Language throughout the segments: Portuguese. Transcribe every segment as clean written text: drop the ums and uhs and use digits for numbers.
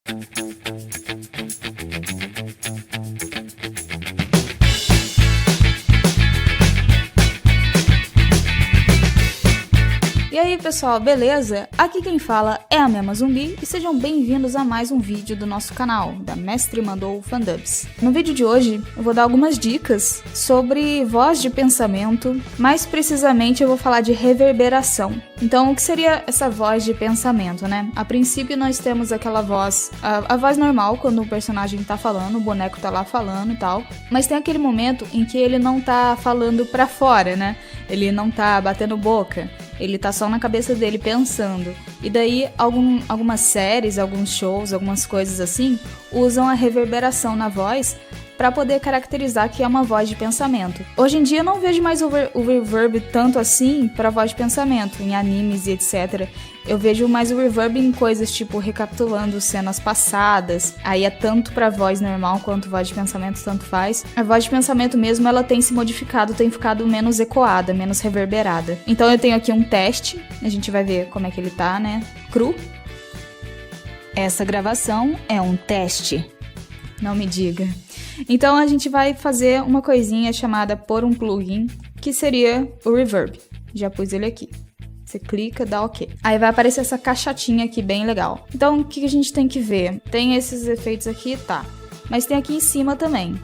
E aí pessoal, beleza? Aqui quem fala é a Mema Zumbi e sejam bem-vindos a mais um vídeo do nosso canal, da Mestre Mandou Fandubs. No vídeo de hoje eu vou dar algumas dicas sobre voz de pensamento, mais precisamente eu vou falar de reverberação. Então o que seria essa voz de pensamento, né? A princípio nós temos aquela voz, a voz normal quando o personagem tá falando, o boneco tá lá falando e tal, mas tem aquele momento em que ele não tá falando pra fora, né? Ele não tá batendo boca. Ele tá só na cabeça dele pensando. E daí algumas séries, alguns shows, algumas coisas assim, usam a reverberação na voz para poder caracterizar que é uma voz de pensamento. Hoje em dia eu não vejo mais o reverb tanto assim para voz de pensamento, em animes e etc. Eu vejo mais o reverb em coisas tipo recapitulando cenas passadas. Aí é tanto para voz normal quanto voz de pensamento, tanto faz. A voz de pensamento mesmo, ela tem se modificado, tem ficado menos ecoada, menos reverberada. Então eu tenho aqui um teste, a gente vai ver como é que ele tá, né? Cru. Essa gravação é um teste. Não me diga. Então a gente vai fazer uma coisinha chamada pôr um plugin, que seria o reverb. Já pus ele aqui. Você clica, dá OK. Aí vai aparecer essa caixotinha aqui bem legal. Então o que a gente tem que ver? Tem esses efeitos aqui, tá. Mas tem aqui em cima também.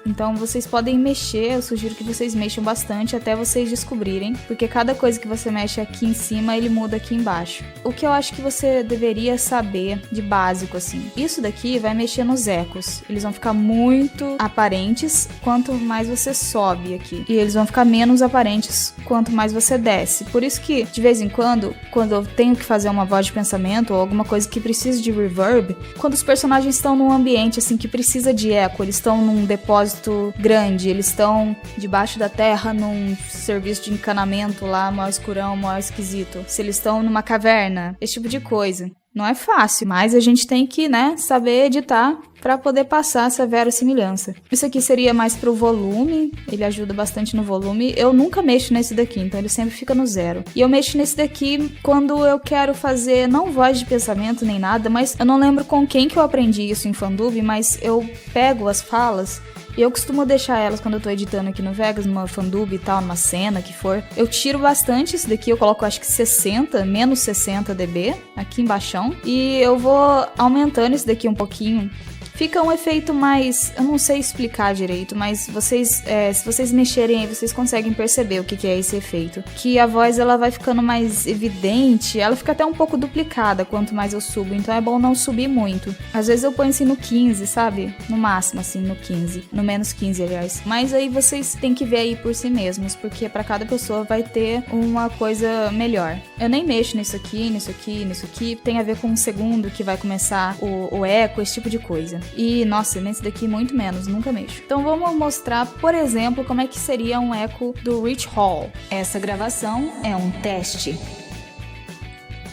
Então vocês podem mexer, eu sugiro que vocês mexam bastante até vocês descobrirem, porque cada coisa que você mexe aqui em cima, ele muda aqui embaixo. O que eu acho que você deveria saber de básico, assim, isso daqui vai mexer nos ecos. Eles vão ficar muito aparentes quanto mais você sobe aqui, e eles vão ficar menos aparentes quanto mais você desce. Por isso que, de vez em quando eu tenho que fazer uma voz de pensamento ou alguma coisa que precisa de reverb, quando os personagens estão num ambiente, assim, que precisa de eco, eles estão num depósito grande, eles estão debaixo da terra num serviço de encanamento lá, maior escurão, maior esquisito. Se eles estão numa caverna, esse tipo de coisa. Não é fácil, mas a gente tem que, né, saber editar para poder passar essa verossimilhança. Isso aqui seria mais pro volume, ele ajuda bastante no volume. Eu nunca mexo nesse daqui, então ele sempre fica no 0. E eu mexo nesse daqui quando eu quero fazer, não voz de pensamento nem nada, mas eu não lembro com quem que eu aprendi isso em Fandub, mas eu pego as falas e eu costumo deixar elas quando eu tô editando aqui no Vegas, numa Fandub e tal, numa cena que for. Eu tiro bastante isso daqui, eu coloco acho que 60, menos 60 dB aqui embaixo. E eu vou aumentando isso daqui um pouquinho. Fica um efeito mais... eu não sei explicar direito, mas vocês, se vocês mexerem aí, vocês conseguem perceber o que é esse efeito. Que a voz, ela vai ficando mais evidente, ela fica até um pouco duplicada quanto mais eu subo, então é bom não subir muito. Às vezes eu ponho assim no 15, sabe? No máximo, assim, no 15. No menos 15, aliás. Mas aí vocês têm que ver aí por si mesmos, porque pra cada pessoa vai ter uma coisa melhor. Eu nem mexo nisso aqui, nisso aqui, nisso aqui. Tem a ver com um segundo que vai começar o eco, esse tipo de coisa. E, nossa, nesse daqui muito menos, nunca mexo. Então vamos mostrar, por exemplo, como é que seria um eco do Rich Hall. Essa gravação é um teste.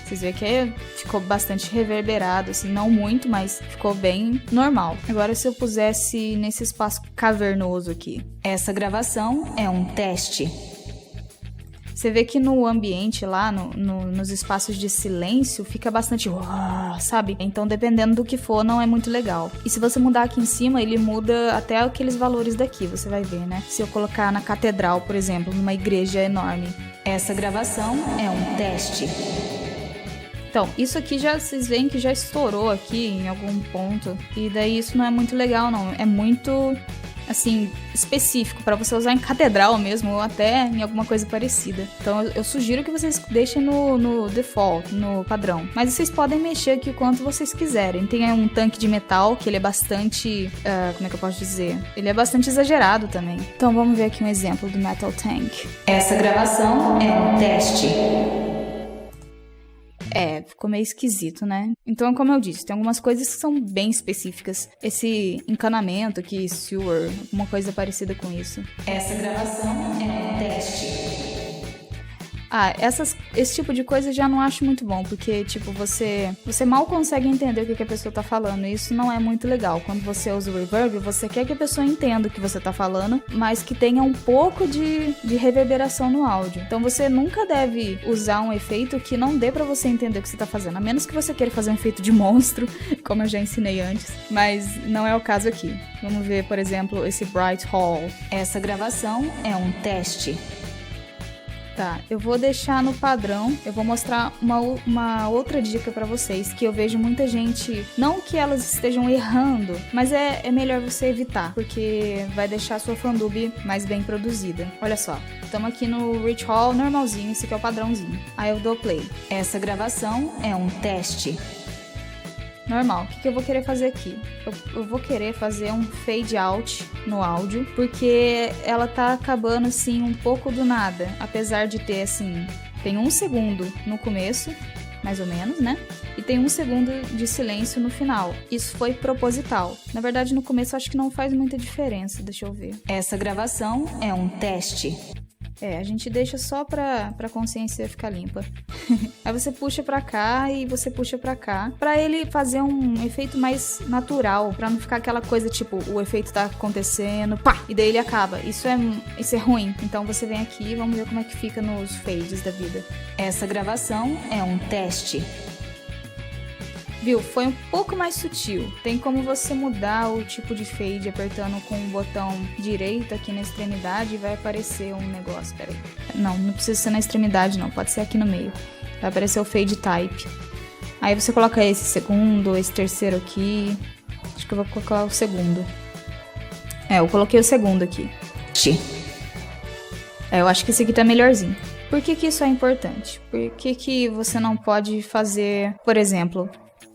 Vocês veem que ficou bastante reverberado, assim, não muito, mas ficou bem normal. Agora se eu pusesse nesse espaço cavernoso aqui. Essa gravação é um teste. Você vê que no ambiente lá, nos espaços de silêncio, fica bastante... sabe? Então, dependendo do que for, não é muito legal. E se você mudar aqui em cima, ele muda até aqueles valores daqui, você vai ver, né? Se eu colocar na catedral, por exemplo, numa igreja enorme. Essa gravação é um teste. Então, isso aqui já, vocês veem que já estourou aqui em algum ponto. E daí isso não é muito legal, não. É muito... assim, específico para você usar em catedral mesmo ou até em alguma coisa parecida. Então eu sugiro que vocês deixem no default, no padrão. Mas vocês podem mexer aqui o quanto vocês quiserem. Tem um tanque de metal que ele é bastante, como é que eu posso dizer? Ele é bastante exagerado também. Então vamos ver aqui um exemplo do Metal Tank. Essa gravação é um teste. Ficou meio esquisito, né? Então, como eu disse, tem algumas coisas que são bem específicas. Esse encanamento aqui, sewer, alguma coisa parecida com isso. Essa gravação é um teste. Esse tipo de coisa eu já não acho muito bom, porque, tipo, você mal consegue entender o que a pessoa tá falando, e isso não é muito legal. Quando você usa o reverb, você quer que a pessoa entenda o que você tá falando, mas que tenha um pouco de reverberação no áudio. Então você nunca deve usar um efeito que não dê pra você entender o que você tá fazendo, a menos que você queira fazer um efeito de monstro, como eu já ensinei antes, mas não é o caso aqui. Vamos ver, por exemplo, esse Bright Hall. Essa gravação é um teste. Tá, eu vou deixar no padrão, eu vou mostrar uma outra dica pra vocês, que eu vejo muita gente, não que elas estejam errando, mas é melhor você evitar, porque vai deixar a sua fandub mais bem produzida. Olha só, estamos aqui no Rich Hall normalzinho, esse aqui é o padrãozinho. Aí eu dou play. Essa gravação é um teste. Normal, o que eu vou querer fazer aqui? Eu vou querer fazer um fade out no áudio, porque ela tá acabando assim um pouco do nada, apesar de ter assim, tem 1 segundo no começo, mais ou menos, né? E tem 1 segundo de silêncio no final. Isso foi proposital. Na verdade, no começo eu acho que não faz muita diferença, deixa eu ver. Essa gravação é um teste. A gente deixa só pra consciência ficar limpa. Aí você puxa pra cá e você puxa pra cá, pra ele fazer um efeito mais natural, pra não ficar aquela coisa tipo, o efeito tá acontecendo, pá, e daí ele acaba. Isso é ruim. Então você vem aqui e vamos ver como é que fica nos fades da vida. Essa gravação é um teste. Viu? Foi um pouco mais sutil. Tem como você mudar o tipo de fade apertando com o botão direito aqui na extremidade e vai aparecer um negócio. Pera aí. Não precisa ser na extremidade não, pode ser aqui no meio. Vai aparecer o fade type. Aí você coloca esse segundo, esse terceiro aqui. Acho que eu vou colocar o segundo. Eu coloquei o segundo aqui. Eu acho que esse aqui tá melhorzinho. Por que isso é importante? Por que você não pode fazer, por exemplo...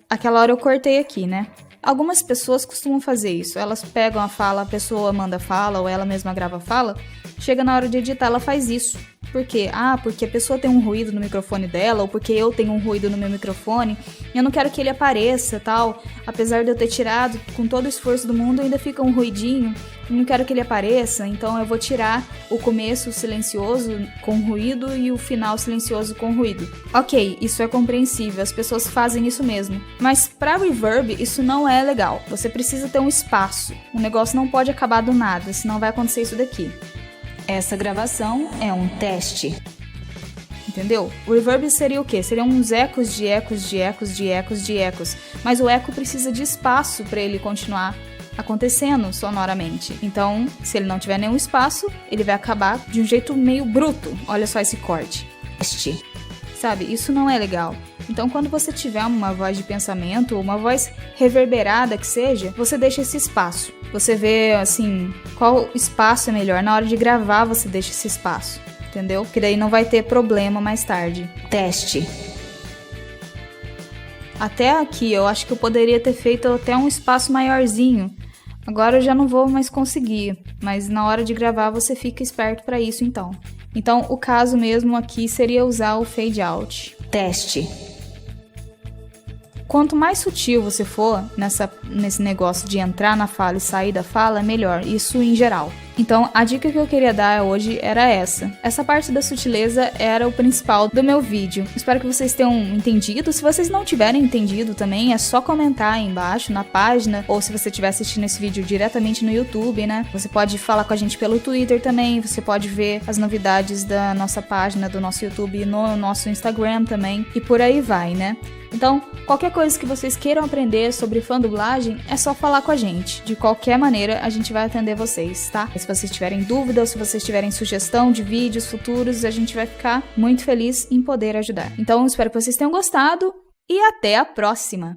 Aquela hora eu cortei aqui, né? Algumas pessoas costumam fazer isso. Elas pegam a fala, a pessoa manda fala, ou ela mesma grava a fala. Chega na hora de editar, ela faz isso. Por quê? Porque a pessoa tem um ruído no microfone dela, ou porque eu tenho um ruído no meu microfone. E eu não quero que ele apareça, tal. Apesar de eu ter tirado com todo o esforço do mundo, ainda fica um ruidinho. Eu não quero que ele apareça, então eu vou tirar o começo silencioso com ruído e o final silencioso com ruído. Ok, isso é compreensível, as pessoas fazem isso mesmo. Mas para reverb, isso não é legal. Você precisa ter um espaço. O negócio não pode acabar do nada, senão vai acontecer isso daqui. Essa gravação é um teste. Entendeu? O reverb seria o quê? Seriam uns ecos de ecos de ecos de ecos de ecos. Mas o eco precisa de espaço para ele continuar acontecendo sonoramente. Então, se ele não tiver nenhum espaço, ele vai acabar de um jeito meio bruto. Olha só esse corte. Sabe? Isso não é legal. Então, quando você tiver uma voz de pensamento, ou uma voz reverberada que seja, você deixa esse espaço. Você vê, assim, qual espaço é melhor. Na hora de gravar, você deixa esse espaço. Entendeu? Porque daí não vai ter problema mais tarde. Teste. Até aqui, eu acho que eu poderia ter feito até um espaço maiorzinho. Agora eu já não vou mais conseguir, mas na hora de gravar você fica esperto para isso então. Então o caso mesmo aqui seria usar o fade out. Teste. Quanto mais sutil você for nesse negócio de entrar na fala e sair da fala, melhor. Isso em geral. Então, a dica que eu queria dar hoje era essa. Essa parte da sutileza era o principal do meu vídeo. Espero que vocês tenham entendido. Se vocês não tiverem entendido também, é só comentar aí embaixo na página, ou se você estiver assistindo esse vídeo diretamente no YouTube, né? Você pode falar com a gente pelo Twitter também, você pode ver as novidades da nossa página, do nosso YouTube no nosso Instagram também, e por aí vai, né? Então, qualquer coisa que vocês queiram aprender sobre fandublagem, é só falar com a gente. De qualquer maneira, a gente vai atender vocês, tá? Se vocês tiverem dúvidas, se vocês tiverem sugestão de vídeos futuros, a gente vai ficar muito feliz em poder ajudar. Então, espero que vocês tenham gostado e até a próxima!